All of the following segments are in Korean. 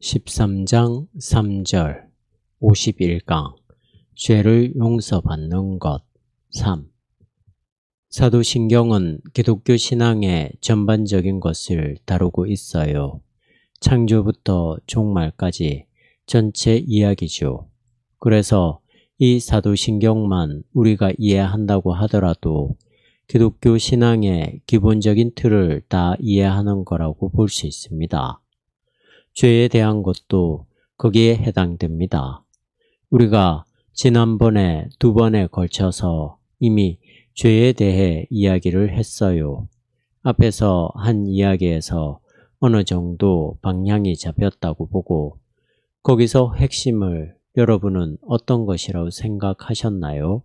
13장 3절 51강 죄를 용서받는 것 3. 사도신경은 기독교 신앙의 전반적인 것을 다루고 있어요. 창조부터 종말까지 전체 이야기죠. 그래서 이 사도신경만 우리가 이해한다고 하더라도 기독교 신앙의 기본적인 틀을 다 이해하는 거라고 볼 수 있습니다. 죄에 대한 것도 거기에 해당됩니다. 우리가 지난번에 2번에 걸쳐서 이미 죄에 대해 이야기를 했어요. 앞에서 한 이야기에서 어느 정도 방향이 잡혔다고 보고 거기서 핵심을 여러분은 어떤 것이라고 생각하셨나요?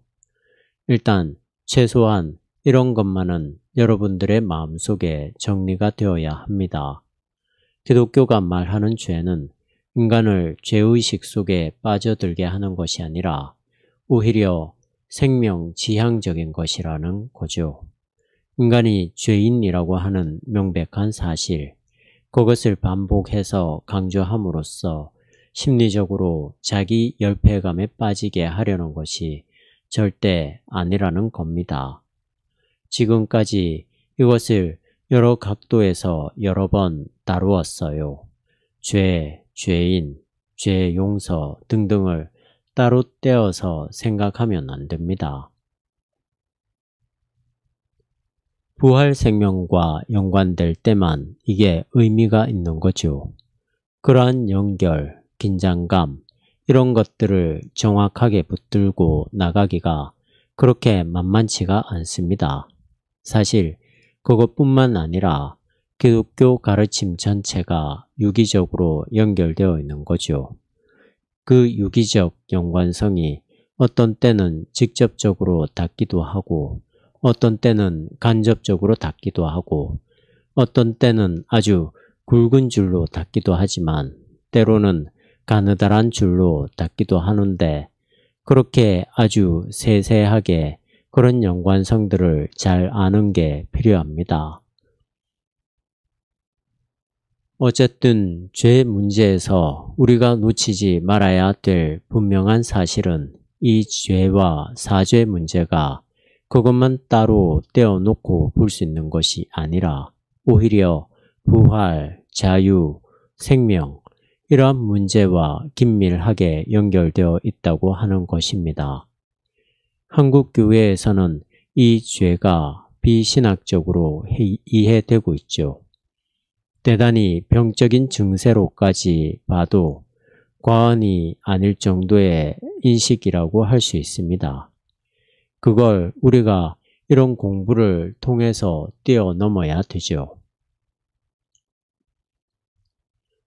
일단 최소한 이런 것만은 여러분들의 마음속에 정리가 되어야 합니다. 기독교가 말하는 죄는 인간을 죄의식 속에 빠져들게 하는 것이 아니라 오히려 생명 지향적인 것이라는 거죠. 인간이 죄인이라고 하는 명백한 사실, 그것을 반복해서 강조함으로써 심리적으로 자기 열패감에 빠지게 하려는 것이 절대 아니라는 겁니다. 지금까지 이것을 여러 각도에서 여러 번 다루었어요. 죄, 죄인, 죄 용서 등등을 따로 떼어서 생각하면 안 됩니다. 부활 생명과 연관될 때만 이게 의미가 있는 거죠. 그러한 연결, 긴장감, 이런 것들을 정확하게 붙들고 나가기가 그렇게 만만치가 않습니다. 사실 그것뿐만 아니라 기독교 가르침 전체가 유기적으로 연결되어 있는 거죠. 그 유기적 연관성이 어떤 때는 직접적으로 닿기도 하고 어떤 때는 간접적으로 닿기도 하고 어떤 때는 아주 굵은 줄로 닿기도 하지만 때로는 가느다란 줄로 닿기도 하는데 그렇게 아주 세세하게 그런 연관성들을 잘 아는 게 필요합니다. 어쨌든 죄 문제에서 우리가 놓치지 말아야 될 분명한 사실은 이 죄와 사죄 문제가 그것만 따로 떼어놓고 볼 수 있는 것이 아니라 오히려 부활, 자유, 생명 이러한 문제와 긴밀하게 연결되어 있다고 하는 것입니다. 한국 교회에서는 이 죄가 비신학적으로 이해되고 있죠. 대단히 병적인 증세로까지 봐도 과언이 아닐 정도의 인식이라고 할 수 있습니다. 그걸 우리가 이런 공부를 통해서 뛰어넘어야 되죠.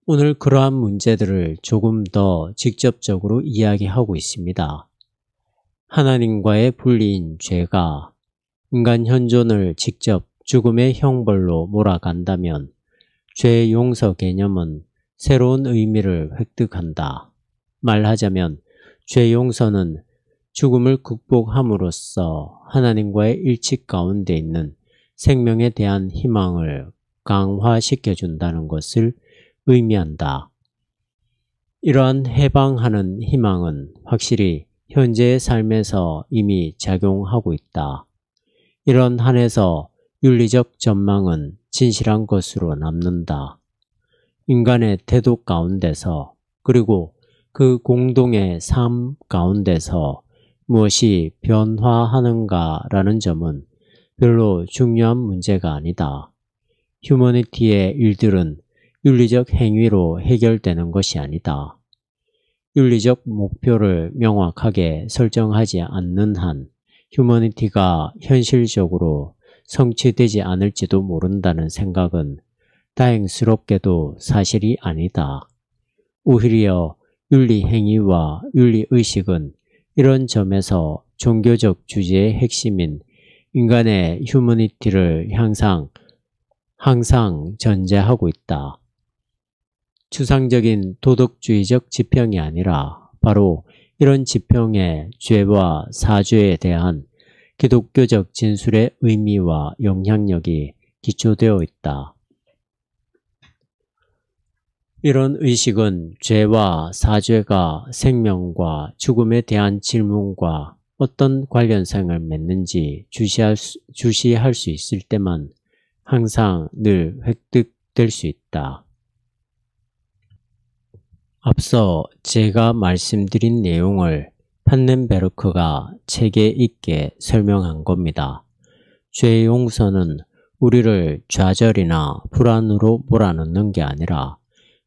오늘 그러한 문제들을 조금 더 직접적으로 이야기하고 있습니다. 하나님과의 분리인 죄가 인간 현존을 직접 죽음의 형벌로 몰아간다면 죄 용서 개념은 새로운 의미를 획득한다. 말하자면 죄 용서는 죽음을 극복함으로써 하나님과의 일치 가운데 있는 생명에 대한 희망을 강화시켜준다는 것을 의미한다. 이러한 해방하는 희망은 확실히 현재의 삶에서 이미 작용하고 있다. 이런 한에서 윤리적 전망은 진실한 것으로 남는다. 인간의 태도 가운데서 그리고 그 공동의 삶 가운데서 무엇이 변화하는가라는 점은 별로 중요한 문제가 아니다. 휴머니티의 일들은 윤리적 행위로 해결되는 것이 아니다. 윤리적 목표를 명확하게 설정하지 않는 한 휴머니티가 현실적으로 성취되지 않을지도 모른다는 생각은 다행스럽게도 사실이 아니다. 오히려 윤리행위와 윤리의식은 이런 점에서 종교적 주제의 핵심인 인간의 휴머니티를 항상 전제하고 있다. 추상적인 도덕주의적 지평이 아니라 바로 이런 지평의 죄와 사죄에 대한 기독교적 진술의 의미와 영향력이 기초되어 있다. 이런 의식은 죄와 사죄가 생명과 죽음에 대한 질문과 어떤 관련성을 맺는지 주시할 수 있을 때만 항상 늘 획득될 수 있다. 앞서 제가 말씀드린 내용을 판넨베르크가 책에 있게 설명한 겁니다. 죄 용서는 우리를 좌절이나 불안으로 몰아넣는 게 아니라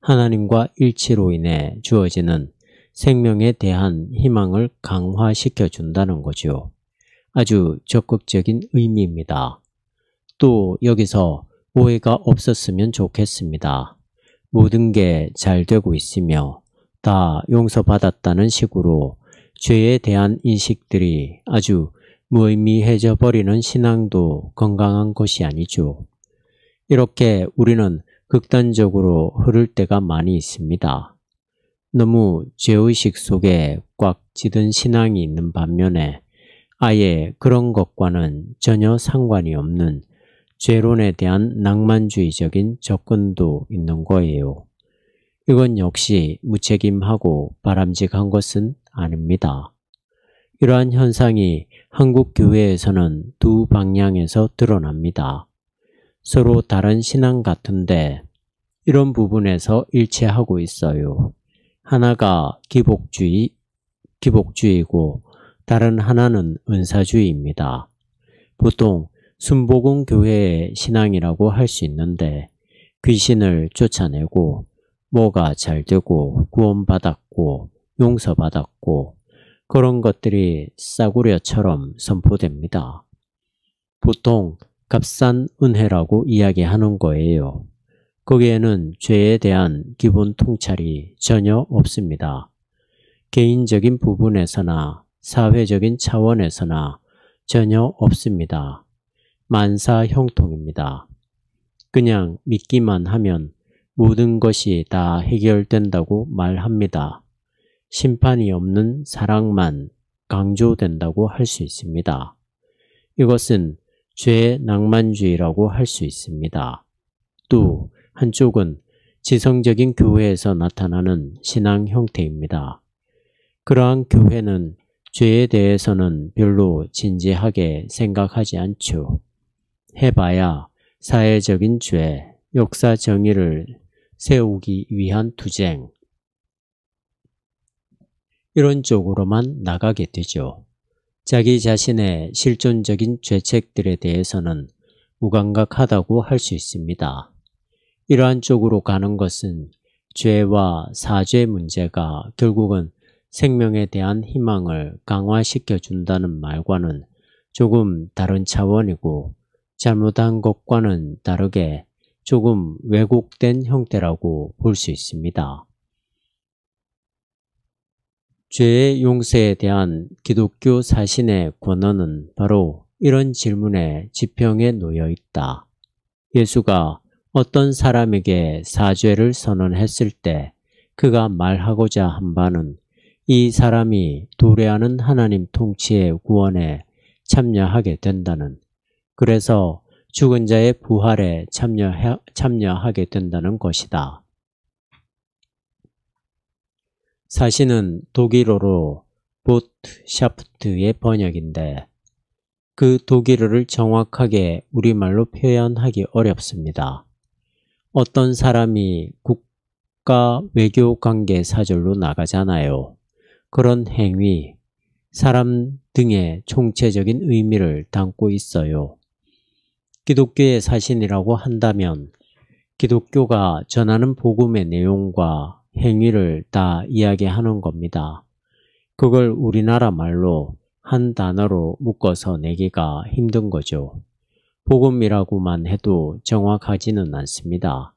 하나님과 일치로 인해 주어지는 생명에 대한 희망을 강화시켜 준다는 거죠. 아주 적극적인 의미입니다. 또 여기서 오해가 없었으면 좋겠습니다. 모든 게 잘 되고 있으며 다 용서받았다는 식으로 죄에 대한 인식들이 아주 무의미해져 버리는 신앙도 건강한 것이 아니죠. 이렇게 우리는 극단적으로 흐를 때가 많이 있습니다. 너무 죄의식 속에 꽉 찌든 신앙이 있는 반면에 아예 그런 것과는 전혀 상관이 없는 죄론에 대한 낭만주의적인 접근도 있는 거예요. 이건 역시 무책임하고 바람직한 것은 아닙니다. 이러한 현상이 한국 교회에서는 두 방향에서 드러납니다. 서로 다른 신앙 같은데 이런 부분에서 일치하고 있어요. 하나가 기복주의고 다른 하나는 은사주의입니다. 보통 순복음 교회의 신앙이라고 할 수 있는데 귀신을 쫓아내고 뭐가 잘 되고 구원받았고 용서받았고 그런 것들이 싸구려처럼 선포됩니다. 보통 값싼 은혜라고 이야기하는 거예요. 거기에는 죄에 대한 기본 통찰이 전혀 없습니다. 개인적인 부분에서나 사회적인 차원에서나 전혀 없습니다. 만사 형통입니다. 그냥 믿기만 하면 모든 것이 다 해결된다고 말합니다. 심판이 없는 사랑만 강조된다고 할 수 있습니다. 이것은 죄의 낭만주의라고 할 수 있습니다. 또 한쪽은 지성적인 교회에서 나타나는 신앙 형태입니다. 그러한 교회는 죄에 대해서는 별로 진지하게 생각하지 않죠. 해봐야 사회적인 죄, 역사 정의를 세우기 위한 투쟁, 이런 쪽으로만 나가게 되죠. 자기 자신의 실존적인 죄책들에 대해서는 무감각하다고 할 수 있습니다. 이러한 쪽으로 가는 것은 죄와 사죄 문제가 결국은 생명에 대한 희망을 강화시켜 준다는 말과는 조금 다른 차원이고 잘못한 것과는 다르게 조금 왜곡된 형태라고 볼 수 있습니다. 죄의 용서에 대한 기독교 사신의 권언은 바로 이런 질문의 지평에 놓여 있다. 예수가 어떤 사람에게 사죄를 선언했을 때 그가 말하고자 한 바는 이 사람이 도래하는 하나님 통치의 구원에 참여하게 된다는, 그래서 죽은 자의 부활에 참여하게 된다는 것이다. 사신은 독일어로 보트샤프트의 번역인데 그 독일어를 정확하게 우리말로 표현하기 어렵습니다. 어떤 사람이 국가 외교관계 사절로 나가잖아요. 그런 행위, 사람 등의 총체적인 의미를 담고 있어요. 기독교의 사신이라고 한다면 기독교가 전하는 복음의 내용과 행위를 다 이야기하는 겁니다. 그걸 우리나라 말로 한 단어로 묶어서 내기가 힘든 거죠. 복음이라고만 해도 정확하지는 않습니다.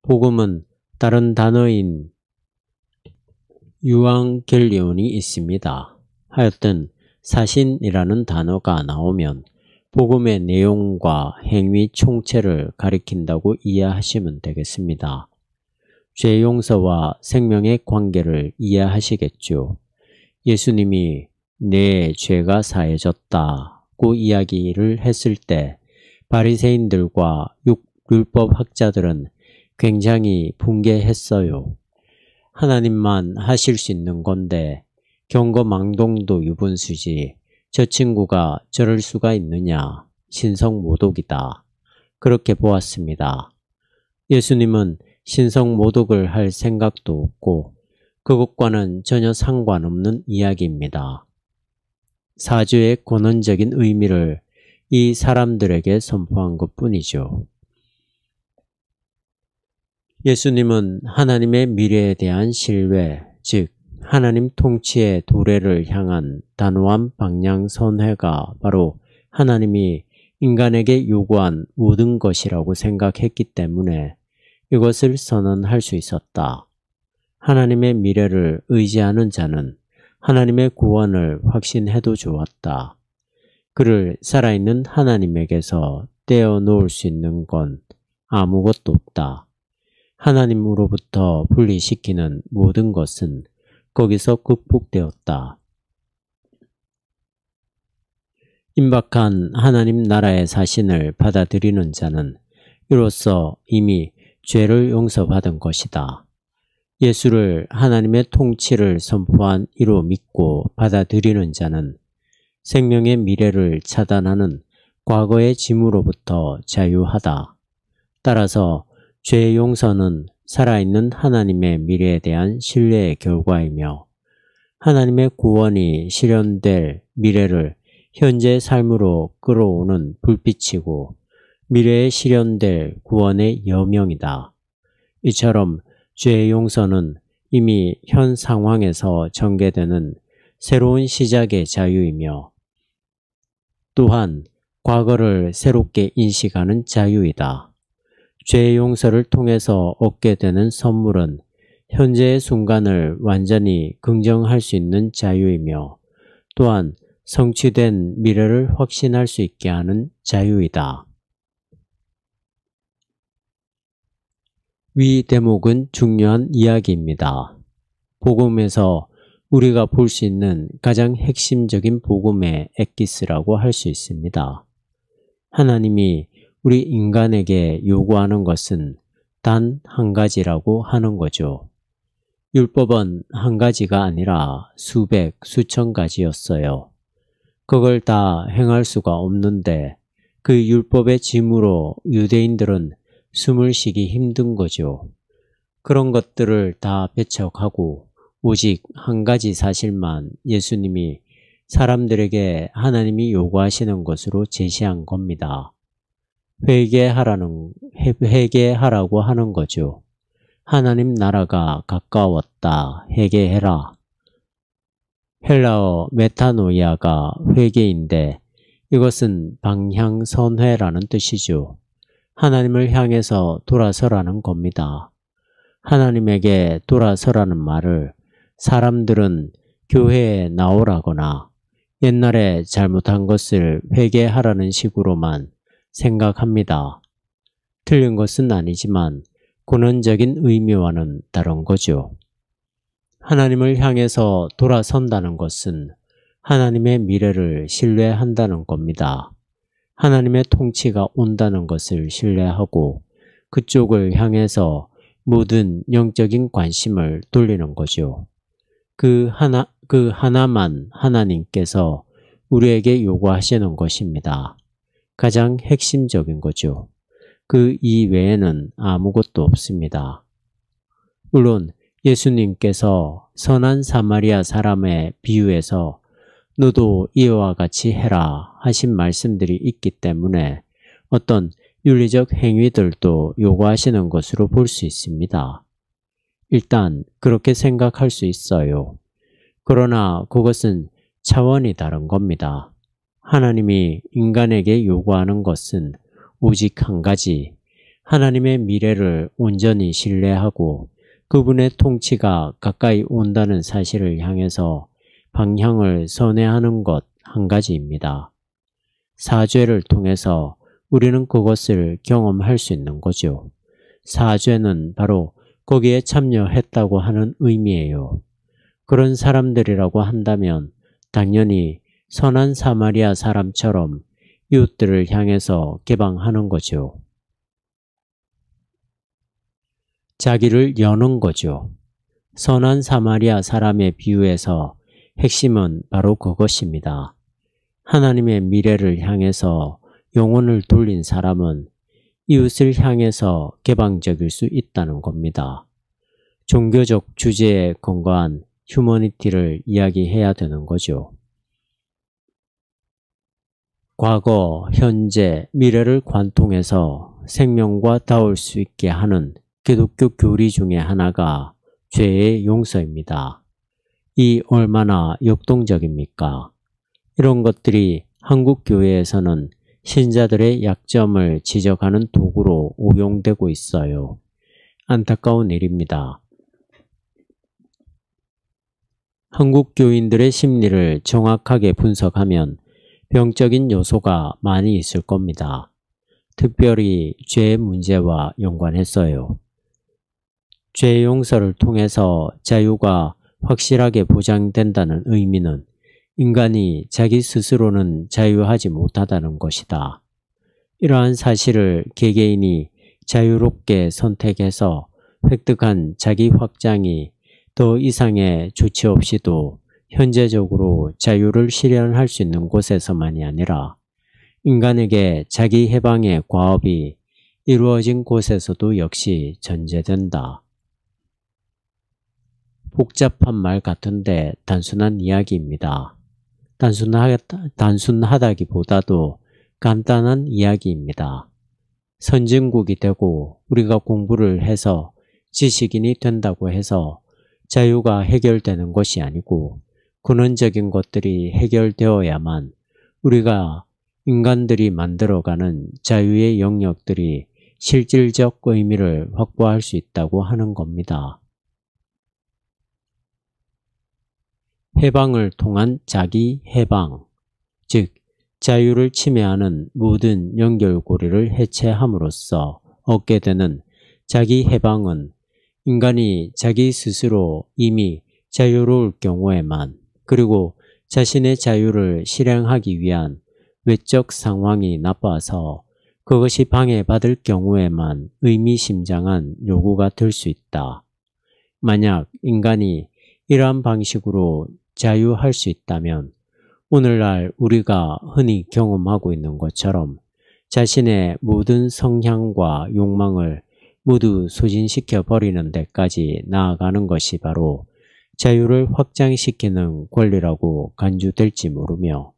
복음은 다른 단어인 유앙겔리온이 있습니다. 하여튼 사신이라는 단어가 나오면 복음의 내용과 행위 총체를 가리킨다고 이해하시면 되겠습니다. 죄 용서와 생명의 관계를 이해하시겠죠. 예수님이 내 죄가 사해졌다고 이야기를 했을 때 바리새인들과 율법학자들은 굉장히 분개했어요. 하나님만 하실 수 있는 건데 경거망동도 유분수지 저 친구가 저럴 수가 있느냐. 신성모독이다. 그렇게 보았습니다. 예수님은 신성모독을 할 생각도 없고 그것과는 전혀 상관없는 이야기입니다. 사죄의 권원적인 의미를 이 사람들에게 선포한 것뿐이죠. 예수님은 하나님의 미래에 대한 신뢰, 즉 하나님 통치의 도래를 향한 단호한 방향선회가 바로 하나님이 인간에게 요구한 모든 것이라고 생각했기 때문에 이것을 선언할 수 있었다. 하나님의 미래를 의지하는 자는 하나님의 구원을 확신해도 좋았다. 그를 살아있는 하나님에게서 떼어놓을 수 있는 건 아무것도 없다. 하나님으로부터 분리시키는 모든 것은 거기서 극복되었다. 임박한 하나님 나라의 사신을 받아들이는 자는 이로써 이미 죄를 용서받은 것이다. 예수를 하나님의 통치를 선포한 이로 믿고 받아들이는 자는 생명의 미래를 차단하는 과거의 짐으로부터 자유하다. 따라서 죄의 용서는 살아있는 하나님의 미래에 대한 신뢰의 결과이며 하나님의 구원이 실현될 미래를 현재의 삶으로 끌어오는 불빛이고 미래에 실현될 구원의 여명이다. 이처럼 죄의 용서는 이미 현 상황에서 전개되는 새로운 시작의 자유이며 또한 과거를 새롭게 인식하는 자유이다. 죄의 용서를 통해서 얻게 되는 선물은 현재의 순간을 완전히 긍정할 수 있는 자유이며 또한 성취된 미래를 확신할 수 있게 하는 자유이다. 위 대목은 중요한 이야기입니다. 복음에서 우리가 볼 수 있는 가장 핵심적인 복음의 엑기스라고 할 수 있습니다. 하나님이 우리 인간에게 요구하는 것은 단 한 가지라고 하는 거죠. 율법은 한 가지가 아니라 수백, 수천 가지였어요. 그걸 다 행할 수가 없는데 그 율법의 짐으로 유대인들은 숨을 쉬기 힘든 거죠. 그런 것들을 다 배척하고 오직 한 가지 사실만 예수님이 사람들에게 하나님이 요구하시는 것으로 제시한 겁니다. 회개하라고 하는 거죠. 하나님 나라가 가까웠다. 회개해라. 헬라어 메타노이아가 회개인데 이것은 방향선회라는 뜻이죠. 하나님을 향해서 돌아서라는 겁니다. 하나님에게 돌아서라는 말을 사람들은 교회에 나오라거나 옛날에 잘못한 것을 회개하라는 식으로만 생각합니다. 틀린 것은 아니지만 근원적인 의미와는 다른 거죠. 하나님을 향해서 돌아선다는 것은 하나님의 미래를 신뢰한다는 겁니다. 하나님의 통치가 온다는 것을 신뢰하고 그쪽을 향해서 모든 영적인 관심을 돌리는 거죠. 그 하나만 하나님께서 우리에게 요구하시는 것입니다. 가장 핵심적인 거죠. 그 이외에는 아무것도 없습니다. 물론 예수님께서 선한 사마리아 사람의 비유에서 너도 이와 같이 해라 하신 말씀들이 있기 때문에 어떤 윤리적 행위들도 요구하시는 것으로 볼 수 있습니다. 일단 그렇게 생각할 수 있어요. 그러나 그것은 차원이 다른 겁니다. 하나님이 인간에게 요구하는 것은 오직 한 가지, 하나님의 미래를 온전히 신뢰하고 그분의 통치가 가까이 온다는 사실을 향해서 방향을 선회하는 것 한 가지입니다. 사죄를 통해서 우리는 그것을 경험할 수 있는 거죠. 사죄는 바로 거기에 참여했다고 하는 의미예요. 그런 사람들이라고 한다면 당연히 선한 사마리아 사람처럼 이웃들을 향해서 개방하는 거죠. 자기를 여는 거죠. 선한 사마리아 사람의 비유에서 핵심은 바로 그것입니다. 하나님의 미래를 향해서 영혼을 돌린 사람은 이웃을 향해서 개방적일 수 있다는 겁니다. 종교적 주제에 근거한 휴머니티를 이야기해야 되는 거죠. 과거, 현재, 미래를 관통해서 생명과 닿을 수 있게 하는 기독교 교리 중에 하나가 죄의 용서입니다. 이 얼마나 역동적입니까? 이런 것들이 한국 교회에서는 신자들의 약점을 지적하는 도구로 오용되고 있어요. 안타까운 일입니다. 한국 교인들의 심리를 정확하게 분석하면 병적인 요소가 많이 있을 겁니다. 특별히 죄의 문제와 연관했어요. 죄 용서를 통해서 자유가 확실하게 보장된다는 의미는 인간이 자기 스스로는 자유하지 못하다는 것이다. 이러한 사실을 개개인이 자유롭게 선택해서 획득한 자기 확장이 더 이상의 조치 없이도 현재적으로 자유를 실현할 수 있는 곳에서만이 아니라 인간에게 자기 해방의 과업이 이루어진 곳에서도 역시 전제된다. 복잡한 말 같은데 단순한 이야기입니다. 단순하다기보다도 간단한 이야기입니다. 선진국이 되고 우리가 공부를 해서 지식인이 된다고 해서 자유가 해결되는 것이 아니고 근원적인 것들이 해결되어야만 우리가 인간들이 만들어가는 자유의 영역들이 실질적 의미를 확보할 수 있다고 하는 겁니다. 해방을 통한 자기 해방, 즉 자유를 침해하는 모든 연결고리를 해체함으로써 얻게 되는 자기 해방은 인간이 자기 스스로 이미 자유로울 경우에만, 그리고 자신의 자유를 실행하기 위한 외적 상황이 나빠서 그것이 방해받을 경우에만 의미심장한 요구가 될 수 있다. 만약 인간이 이러한 방식으로 자유할 수 있다면 오늘날 우리가 흔히 경험하고 있는 것처럼 자신의 모든 성향과 욕망을 모두 소진시켜 버리는 데까지 나아가는 것이 바로 자유를 확장시키는 권리라고 간주될지 모르며,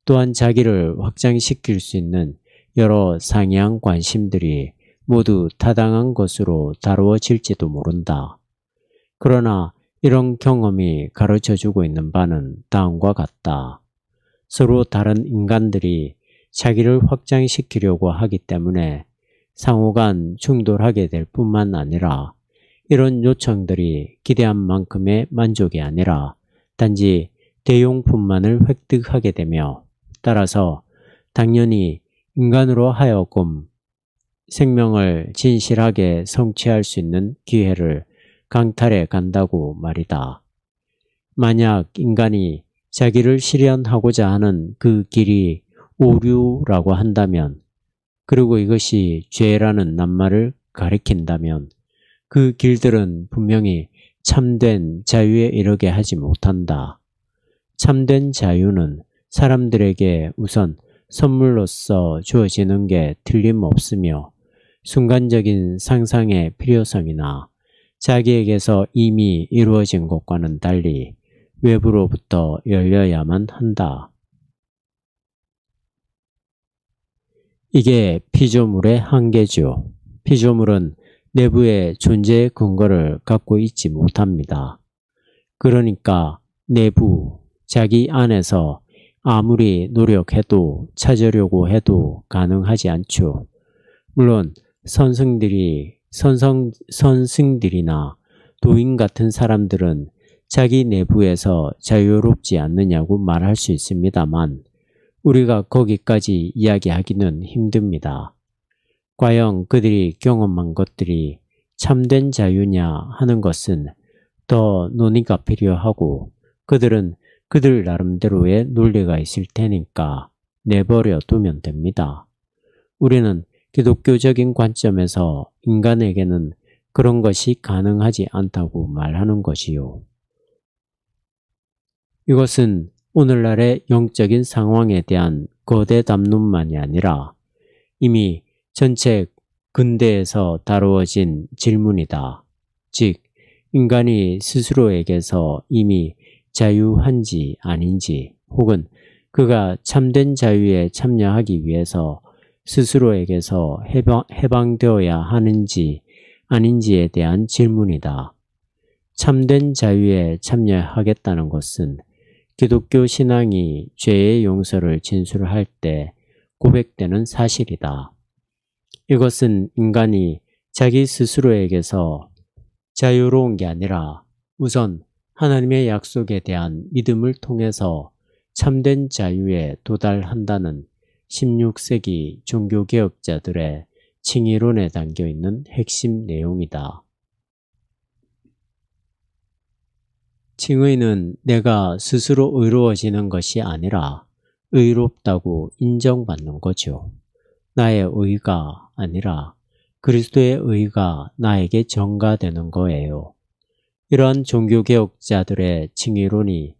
또한 자기를 확장시킬 수 있는 여러 상이한 관심들이 모두 타당한 것으로 다루어질지도 모른다. 그러나 이런 경험이 가르쳐주고 있는 바는 다음과 같다. 서로 다른 인간들이 자기를 확장시키려고 하기 때문에 상호간 충돌하게 될 뿐만 아니라 이런 요청들이 기대한 만큼의 만족이 아니라 단지 대용품만을 획득하게 되며, 따라서 당연히 인간으로 하여금 생명을 진실하게 성취할 수 있는 기회를 강탈해 간다고 말이다. 만약 인간이 자기를 실현하고자 하는 그 길이 오류라고 한다면, 그리고 이것이 죄라는 낱말을 가리킨다면 그 길들은 분명히 참된 자유에 이르게 하지 못한다. 참된 자유는 사람들에게 우선 선물로서 주어지는 게 틀림없으며 순간적인 상상의 필요성이나 자기에게서 이미 이루어진 것과는 달리 외부로부터 열려야만 한다. 이게 피조물의 한계죠. 피조물은 내부의 존재의 근거를 갖고 있지 못합니다. 그러니까 내부, 자기 안에서 아무리 노력해도 찾으려고 해도 가능하지 않죠. 물론 선승들이나 도인 같은 사람들은 자기 내부에서 자유롭지 않느냐고 말할 수 있습니다만 우리가 거기까지 이야기하기는 힘듭니다. 과연 그들이 경험한 것들이 참된 자유냐 하는 것은 더 논의가 필요하고, 그들은 그들 나름대로의 논리가 있을 테니까 내버려 두면 됩니다. 우리는 기독교적인 관점에서 인간에게는 그런 것이 가능하지 않다고 말하는 것이요. 이것은 오늘날의 영적인 상황에 대한 거대 담론만이 아니라 이미 전체 근대에서 다루어진 질문이다. 즉, 인간이 스스로에게서 이미 자유한지 아닌지, 혹은 그가 참된 자유에 참여하기 위해서 스스로에게서 해방되어야 하는지 아닌지에 대한 질문이다. 참된 자유에 참여하겠다는 것은 기독교 신앙이 죄의 용서를 진술할 때 고백되는 사실이다. 이것은 인간이 자기 스스로에게서 자유로운 게 아니라 우선 하나님의 약속에 대한 믿음을 통해서 참된 자유에 도달한다는 16세기 종교개혁자들의 칭의론에 담겨있는 핵심 내용이다. 칭의는 내가 스스로 의로워지는 것이 아니라 의롭다고 인정받는 거죠. 나의 의가 아니라 그리스도의 의가 나에게 전가되는 거예요. 이러한 종교개혁자들의 칭의론이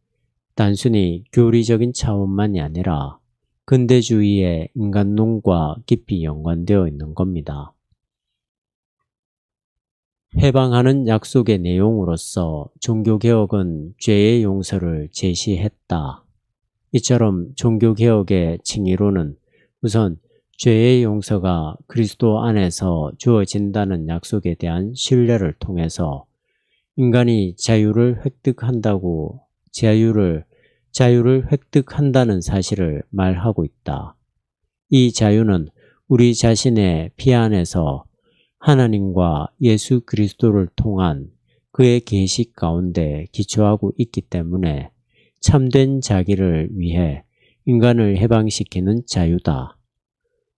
단순히 교리적인 차원만이 아니라 근대주의의 인간론과 깊이 연관되어 있는 겁니다. 해방하는 약속의 내용으로서 종교개혁은 죄의 용서를 제시했다. 이처럼 종교개혁의 칭의론은 우선 죄의 용서가 그리스도 안에서 주어진다는 약속에 대한 신뢰를 통해서 인간이 자유를 획득한다는 사실을 말하고 있다. 이 자유는 우리 자신의 피 안에서 하나님과 예수 그리스도를 통한 그의 계시 가운데 기초하고 있기 때문에 참된 자기를 위해 인간을 해방시키는 자유다.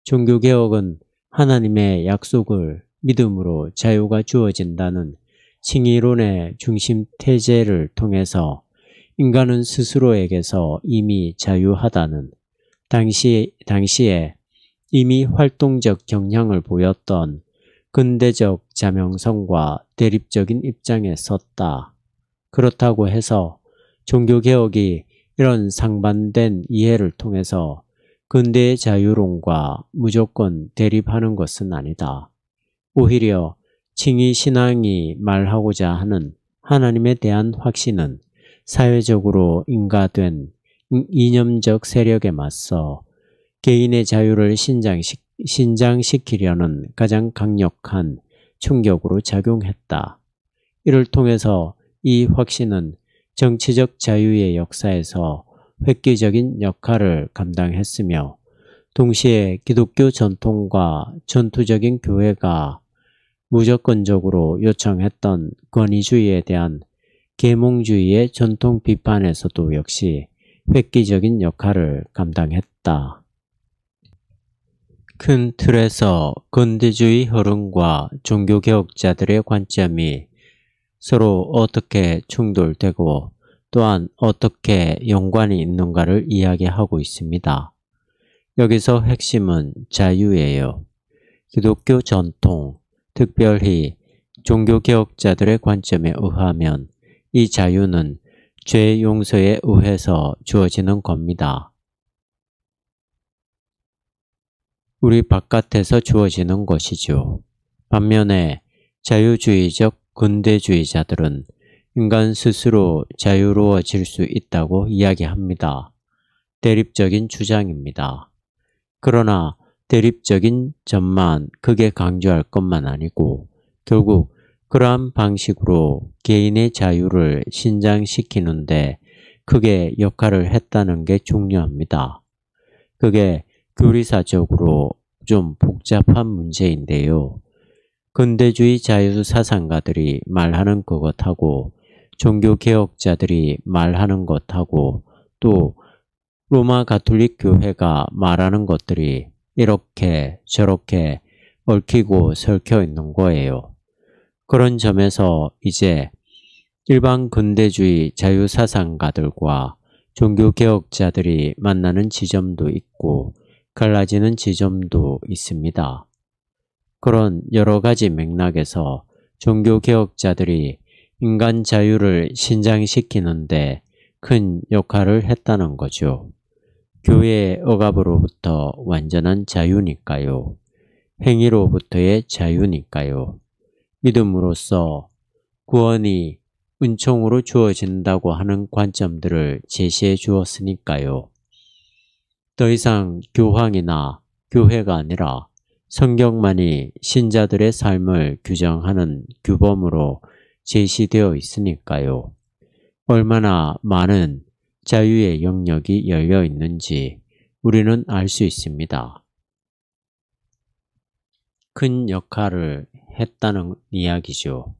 종교개혁은 하나님의 약속을 믿음으로 자유가 주어진다는 칭의론의 중심 태제를 통해서 인간은 스스로에게서 이미 자유하다는 당시에 이미 활동적 경향을 보였던 근대적 자명성과 대립적인 입장에 섰다. 그렇다고 해서 종교개혁이 이런 상반된 이해를 통해서 근대의 자유론과 무조건 대립하는 것은 아니다. 오히려 칭의 신앙이 말하고자 하는 하나님에 대한 확신은 사회적으로 인가된 이념적 세력에 맞서 개인의 자유를 신장시키려는 가장 강력한 충격으로 작용했다. 이를 통해서 이 확신은 정치적 자유의 역사에서 획기적인 역할을 감당했으며 동시에 기독교 전통과 전투적인 교회가 무조건적으로 요청했던 권위주의에 대한 계몽주의의 전통 비판에서도 역시 획기적인 역할을 감당했다. 큰 틀에서 근대주의 흐름과 종교개혁자들의 관점이 서로 어떻게 충돌되고 또한 어떻게 연관이 있는가를 이야기하고 있습니다. 여기서 핵심은 자유예요. 기독교 전통, 특별히 종교개혁자들의 관점에 의하면 이 자유는 죄 용서에 의해서 주어지는 겁니다. 우리 바깥에서 주어지는 것이죠. 반면에 자유주의적 근대주의자들은 인간 스스로 자유로워질 수 있다고 이야기합니다. 대립적인 주장입니다. 그러나 대립적인 점만 크게 강조할 것만 아니고 결국 그러한 방식으로 개인의 자유를 신장시키는데 크게 역할을 했다는 게 중요합니다. 그게 교리사적으로 좀 복잡한 문제인데요. 근대주의 자유사상가들이 말하는 그것하고 종교개혁자들이 말하는 것하고 또 로마 가톨릭 교회가 말하는 것들이 이렇게 저렇게 얽히고 설켜 있는 거예요. 그런 점에서 이제 일반 근대주의 자유사상가들과 종교개혁자들이 만나는 지점도 있고 갈라지는 지점도 있습니다. 그런 여러 가지 맥락에서 종교개혁자들이 인간 자유를 신장시키는데 큰 역할을 했다는 거죠. 교회의 억압으로부터 완전한 자유니까요. 행위로부터의 자유니까요. 믿음으로써 구원이 은총으로 주어진다고 하는 관점들을 제시해 주었으니까요. 더 이상 교황이나 교회가 아니라 성경만이 신자들의 삶을 규정하는 규범으로 제시되어 있으니까요. 얼마나 많은 자유의 영역이 열려 있는지 우리는 알 수 있습니다. 큰 역할을 했다는 이야기죠.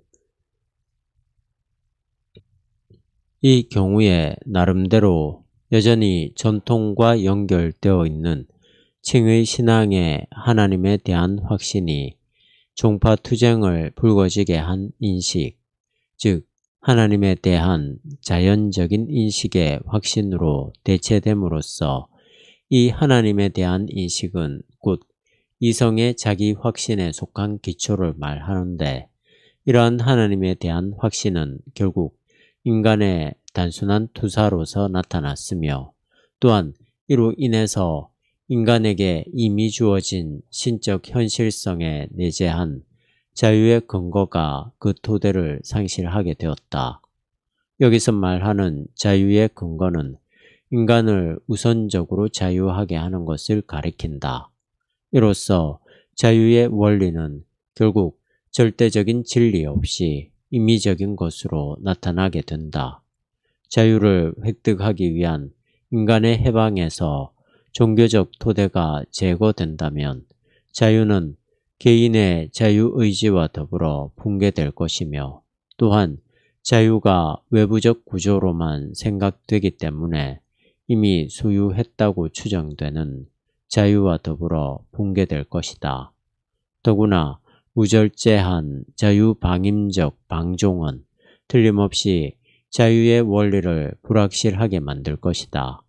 이 경우에 나름대로 여전히 전통과 연결되어 있는 칭의 신앙의 하나님에 대한 확신이 종파 투쟁을 불거지게 한 인식, 즉 하나님에 대한 자연적인 인식의 확신으로 대체됨으로써 이 하나님에 대한 인식은 곧 이성의 자기 확신에 속한 기초를 말하는데, 이러한 하나님에 대한 확신은 결국 인간의 단순한 투사로서 나타났으며, 또한 이로 인해서 인간에게 이미 주어진 신적 현실성에 내재한 자유의 근거가 그 토대를 상실하게 되었다. 여기서 말하는 자유의 근거는 인간을 우선적으로 자유하게 하는 것을 가리킨다. 이로써 자유의 원리는 결국 절대적인 진리 없이 임의적인 것으로 나타나게 된다. 자유를 획득하기 위한 인간의 해방에서 종교적 토대가 제거된다면 자유는 개인의 자유의지와 더불어 붕괴될 것이며, 또한 자유가 외부적 구조로만 생각되기 때문에 이미 소유했다고 추정되는 자유와 더불어 붕괴될 것이다. 더구나 무절제한 자유방임적 방종은 틀림없이 자유의 원리를 불확실하게 만들 것이다.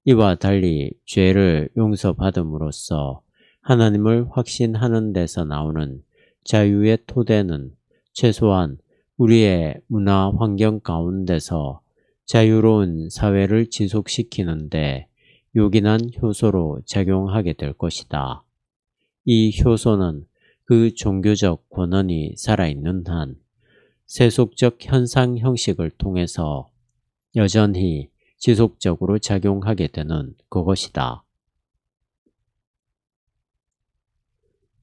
이와 달리 죄를 용서받음으로써 하나님을 확신하는 데서 나오는 자유의 토대는 최소한 우리의 문화 환경 가운데서 자유로운 사회를 지속시키는데 요긴한 효소로 작용하게 될 것이다. 이 효소는 그 종교적 권한이 살아있는 한 세속적 현상 형식을 통해서 여전히 지속적으로 작용하게 되는 그것이다.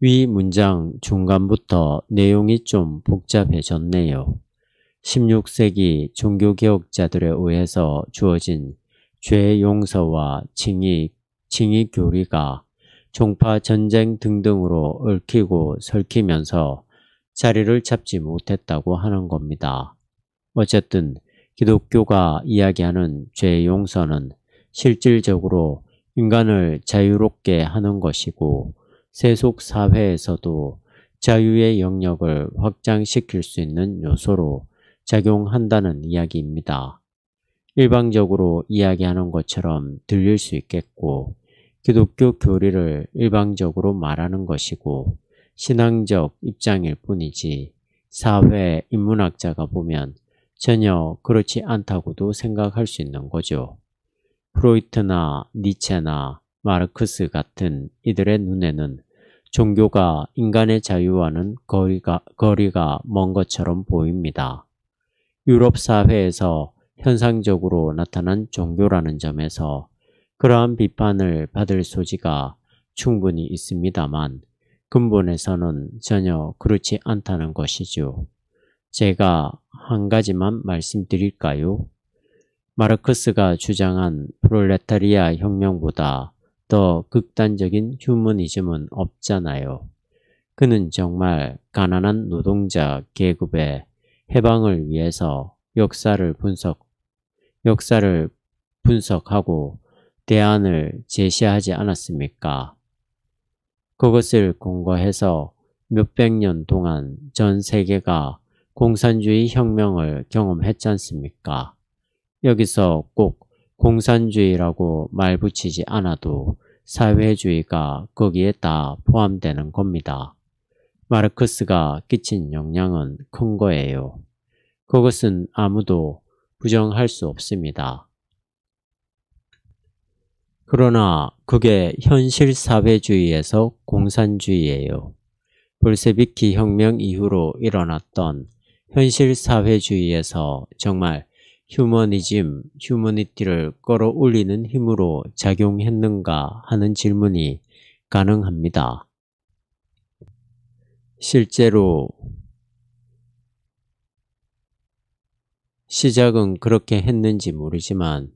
위 문장 중간부터 내용이 좀 복잡해졌네요. 16세기 종교개혁자들에 의해서 주어진 죄 용서와 칭의 교리가 종파 전쟁 등등으로 얽히고 설키면서 자리를 잡지 못했다고 하는 겁니다. 어쨌든 기독교가 이야기하는 죄 용서는 실질적으로 인간을 자유롭게 하는 것이고, 세속 사회에서도 자유의 영역을 확장시킬 수 있는 요소로 작용한다는 이야기입니다. 일방적으로 이야기하는 것처럼 들릴 수 있겠고, 기독교 교리를 일방적으로 말하는 것이고 신앙적 입장일 뿐이지 사회 인문학자가 보면 전혀 그렇지 않다고도 생각할 수 있는 거죠. 프로이트나 니체나 마르크스 같은 이들의 눈에는 종교가 인간의 자유와는 거리가 먼 것처럼 보입니다. 유럽 사회에서 현상적으로 나타난 종교라는 점에서 그러한 비판을 받을 소지가 충분히 있습니다만 근본에서는 전혀 그렇지 않다는 것이죠. 제가 한 가지만 말씀드릴까요? 마르크스가 주장한 프롤레타리아 혁명보다 더 극단적인 휴머니즘은 없잖아요. 그는 정말 가난한 노동자 계급의 해방을 위해서 역사를 분석하고 대안을 제시하지 않았습니까? 그것을 근거해서 몇백 년 동안 전 세계가 공산주의 혁명을 경험했지 않습니까? 여기서 꼭 공산주의라고 말 붙이지 않아도 사회주의가 거기에 다 포함되는 겁니다. 마르크스가 끼친 영향은 큰 거예요. 그것은 아무도 부정할 수 없습니다. 그러나 그게 현실 사회주의에서 공산주의예요. 볼셰비키 혁명 이후로 일어났던 현실 사회주의에서 정말 휴머니티를 끌어올리는 힘으로 작용했는가 하는 질문이 가능합니다. 실제로 시작은 그렇게 했는지 모르지만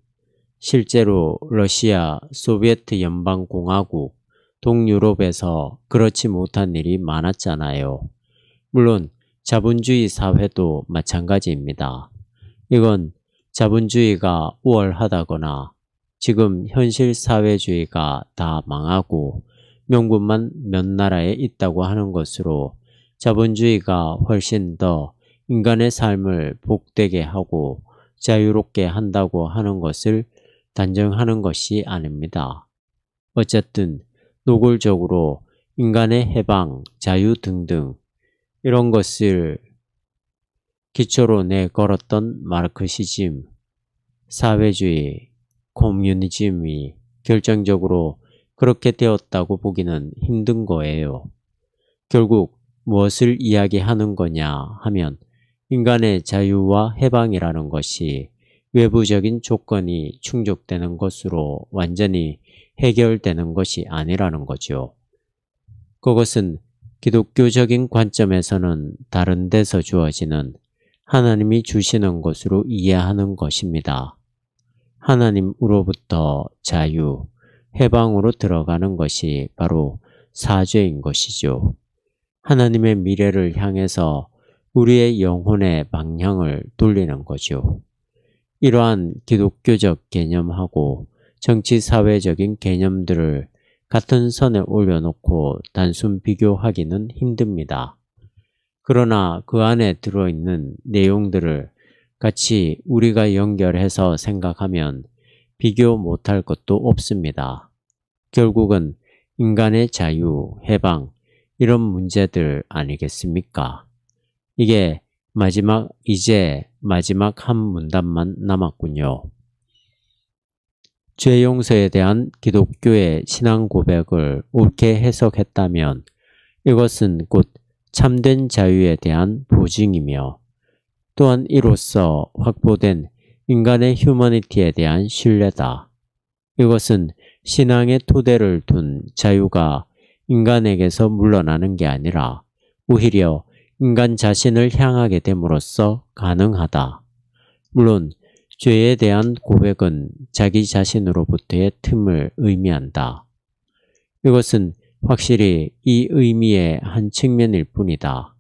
실제로 러시아, 소비에트 연방공화국, 동유럽에서 그렇지 못한 일이 많았잖아요. 물론 자본주의 사회도 마찬가지입니다. 이건 자본주의가 우월하다거나 지금 현실 사회주의가 다 망하고 명분만 몇 나라에 있다고 하는 것으로 자본주의가 훨씬 더 인간의 삶을 복되게 하고 자유롭게 한다고 하는 것을 단정하는 것이 아닙니다. 어쨌든 노골적으로 인간의 해방, 자유 등등 이런 것을 기초로 내걸었던 마르크시즘, 사회주의, 코뮤니즘이 결정적으로 그렇게 되었다고 보기는 힘든 거예요. 결국 무엇을 이야기하는 거냐 하면 인간의 자유와 해방이라는 것이 외부적인 조건이 충족되는 것으로 완전히 해결되는 것이 아니라는 거죠. 그것은 기독교적인 관점에서는 다른 데서 주어지는 하나님이 주시는 것으로 이해하는 것입니다. 하나님으로부터 자유, 해방으로 들어가는 것이 바로 사죄인 것이죠. 하나님의 미래를 향해서 우리의 영혼의 방향을 돌리는 거죠. 이러한 기독교적 개념하고 정치사회적인 개념들을 같은 선에 올려놓고 단순 비교하기는 힘듭니다. 그러나 그 안에 들어있는 내용들을 같이 우리가 연결해서 생각하면 비교 못할 것도 없습니다. 결국은 인간의 자유, 해방 이런 문제들 아니겠습니까? 이제 마지막 한 문단만 남았군요. 죄 용서에 대한 기독교의 신앙 고백을 옳게 해석했다면 이것은 곧 참된 자유에 대한 보증이며 또한 이로써 확보된 인간의 휴머니티에 대한 신뢰다. 이것은 신앙의 토대를 둔 자유가 인간에게서 물러나는 게 아니라 오히려 인간 자신을 향하게 됨으로써 가능하다. 물론 죄에 대한 고백은 자기 자신으로부터의 틈을 의미한다. 이것은 확실히 이 의미의 한 측면일 뿐이다.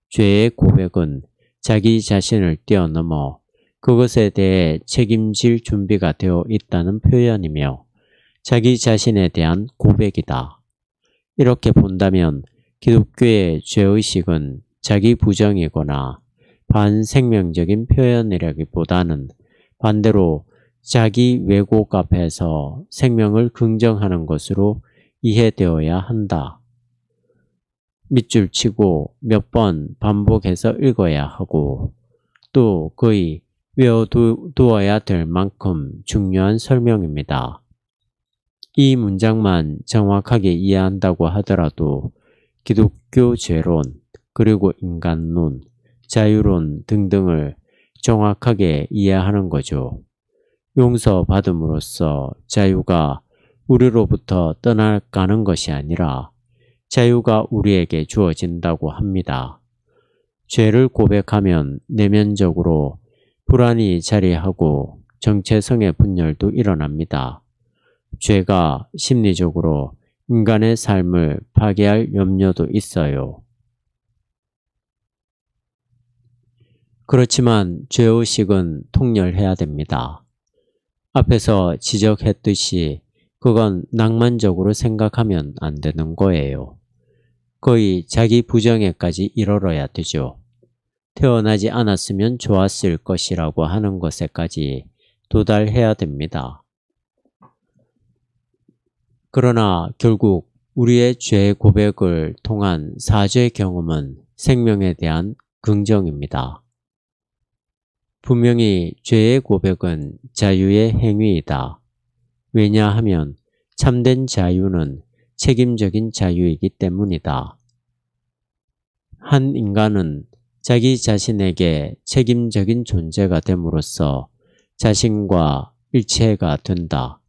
죄의 고백은 자기 자신을 뛰어넘어 그것에 대해 책임질 준비가 되어 있다는 표현이며 자기 자신에 대한 고백이다. 이렇게 본다면 기독교의 죄의식은 자기 부정이거나 반생명적인 표현이라기보다는 반대로 자기 왜곡 앞에서 생명을 긍정하는 것으로 이해되어야 한다. 밑줄 치고 몇 번 반복해서 읽어야 하고 또 거의 외워두어야 될 만큼 중요한 설명입니다. 이 문장만 정확하게 이해한다고 하더라도 기독교 죄론, 그리고 인간론, 자유론 등등을 정확하게 이해하는 거죠. 용서받음으로써 자유가 우리로부터 떠나가는 것이 아니라 자유가 우리에게 주어진다고 합니다. 죄를 고백하면 내면적으로 불안이 자리하고 정체성의 분열도 일어납니다. 죄가 심리적으로 인간의 삶을 파괴할 염려도 있어요. 그렇지만 죄의식은 통렬해야 됩니다. 앞에서 지적했듯이 그건 낭만적으로 생각하면 안 되는 거예요. 거의 자기 부정에까지 이르러야 되죠. 태어나지 않았으면 좋았을 것이라고 하는 것에까지 도달해야 됩니다. 그러나 결국 우리의 죄 고백을 통한 사죄 경험은 생명에 대한 긍정입니다. 분명히 죄의 고백은 자유의 행위이다. 왜냐하면 참된 자유는 책임적인 자유이기 때문이다. 한 인간은 자기 자신에게 책임적인 존재가 됨으로써 자신과 일체가 된다.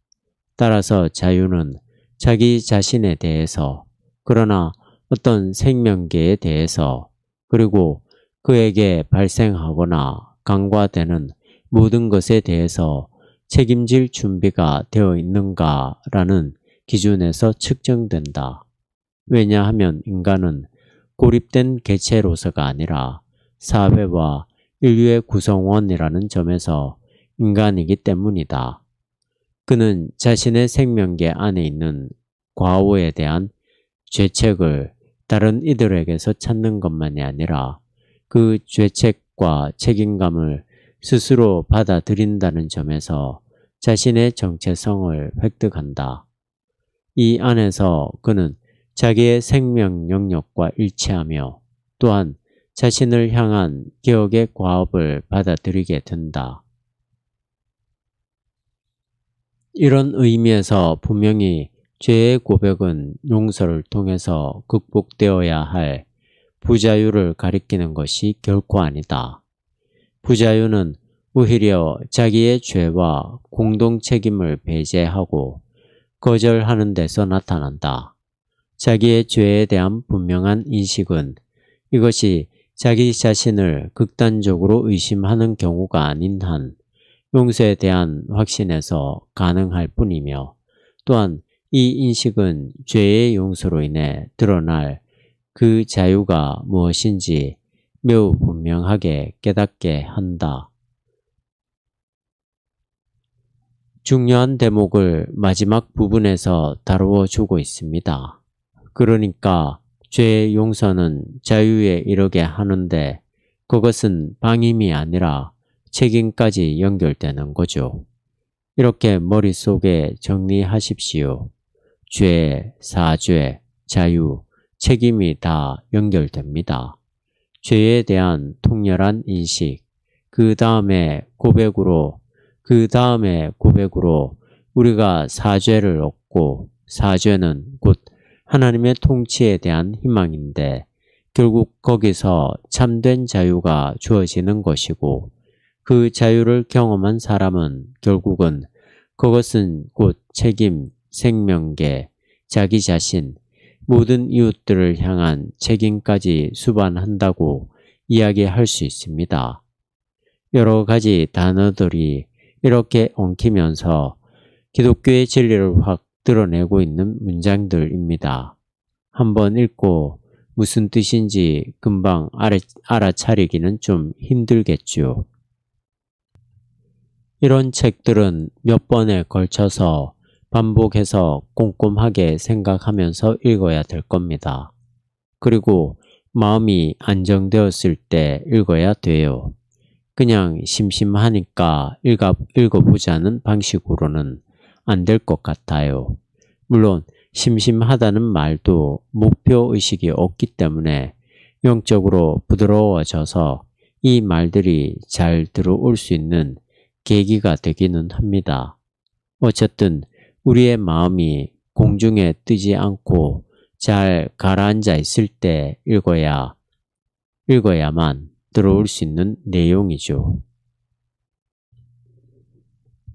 따라서 자유는 자기 자신에 대해서, 그러나 어떤 생명계에 대해서, 그리고 그에게 발생하거나 간과되는 모든 것에 대해서 책임질 준비가 되어 있는가라는 기준에서 측정된다. 왜냐하면 인간은 고립된 개체로서가 아니라 사회와 인류의 구성원이라는 점에서 인간이기 때문이다. 그는 자신의 생명계 안에 있는 과오에 대한 죄책을 다른 이들에게서 찾는 것만이 아니라 그 죄책과 책임감을 스스로 받아들인다는 점에서 자신의 정체성을 획득한다. 이 안에서 그는 자기의 생명 영역과 일치하며 또한 자신을 향한 기억의 과업을 받아들이게 된다. 이런 의미에서 분명히 죄의 고백은 용서를 통해서 극복되어야 할 부자유를 가리키는 것이 결코 아니다. 부자유는 오히려 자기의 죄와 공동 책임을 배제하고 거절하는 데서 나타난다. 자기의 죄에 대한 분명한 인식은 이것이 자기 자신을 극단적으로 의심하는 경우가 아닌 한 용서에 대한 확신에서 가능할 뿐이며, 또한 이 인식은 죄의 용서로 인해 드러날 그 자유가 무엇인지 매우 분명하게 깨닫게 한다. 중요한 대목을 마지막 부분에서 다루어 주고 있습니다. 그러니까 죄의 용서는 자유에 이르게 하는데 그것은 방임이 아니라 책임까지 연결되는 거죠. 이렇게 머릿속에 정리하십시오. 죄, 사죄, 자유, 책임이 다 연결됩니다. 죄에 대한 통렬한 인식, 그 다음에 고백으로 우리가 사죄를 얻고, 사죄는 곧 하나님의 통치에 대한 희망인데 결국 거기서 참된 자유가 주어지는 것이고, 그 자유를 경험한 사람은 결국은 그것은 곧 책임, 생명계, 자기 자신, 모든 이웃들을 향한 책임까지 수반한다고 이야기할 수 있습니다. 여러 가지 단어들이 이렇게 엉키면서 기독교의 진리를 확 드러내고 있는 문장들입니다. 한번 읽고 무슨 뜻인지 금방 알아차리기는 좀 힘들겠죠. 이런 책들은 몇 번에 걸쳐서 반복해서 꼼꼼하게 생각하면서 읽어야 될 겁니다. 그리고 마음이 안정되었을 때 읽어야 돼요. 그냥 심심하니까 읽어보자는 방식으로는 안 될 것 같아요. 물론 심심하다는 말도 목표의식이 없기 때문에 영적으로 부드러워져서 이 말들이 잘 들어올 수 있는 계기가 되기는 합니다. 어쨌든 우리의 마음이 공중에 뜨지 않고 잘 가라앉아 있을 때 읽어야만 들어올 수 있는 내용이죠.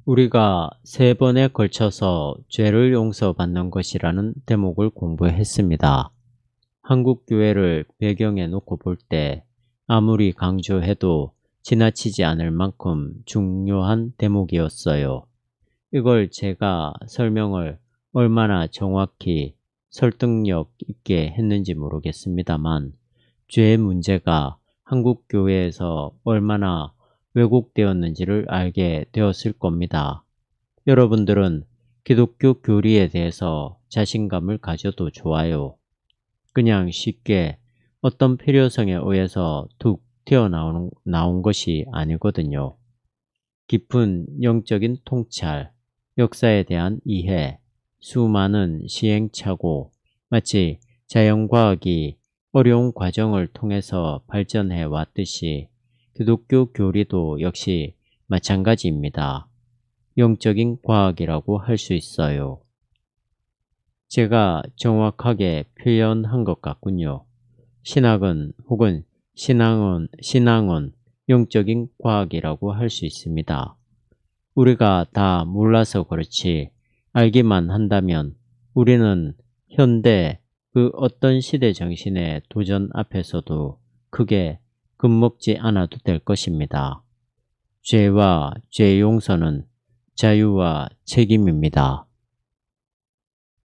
우리가 3번에 걸쳐서 죄를 용서받는 것이라는 대목을 공부했습니다. 한국 교회를 배경에 놓고 볼 때 아무리 강조해도 지나치지 않을 만큼 중요한 대목이었어요. 이걸 제가 설명을 얼마나 정확히 설득력 있게 했는지 모르겠습니다만 죄의 문제가 한국 교회에서 얼마나 왜곡되었는지를 알게 되었을 겁니다. 여러분들은 기독교 교리에 대해서 자신감을 가져도 좋아요. 그냥 쉽게 어떤 필요성에 의해서 툭 튀어나온 것이 아니거든요. 깊은 영적인 통찰, 역사에 대한 이해, 수많은 시행착오, 마치 자연과학이 어려운 과정을 통해서 발전해 왔듯이 기독교 교리도 역시 마찬가지입니다. 영적인 과학이라고 할 수 있어요. 제가 정확하게 표현한 것 같군요. 신학은 혹은 신앙은 영적인 과학이라고 할 수 있습니다. 우리가 다 몰라서 그렇지 알기만 한다면 우리는 현대 그 어떤 시대 정신의 도전 앞에서도 크게 겁먹지 않아도 될 것입니다. 죄와 죄 용서는 자유와 책임입니다.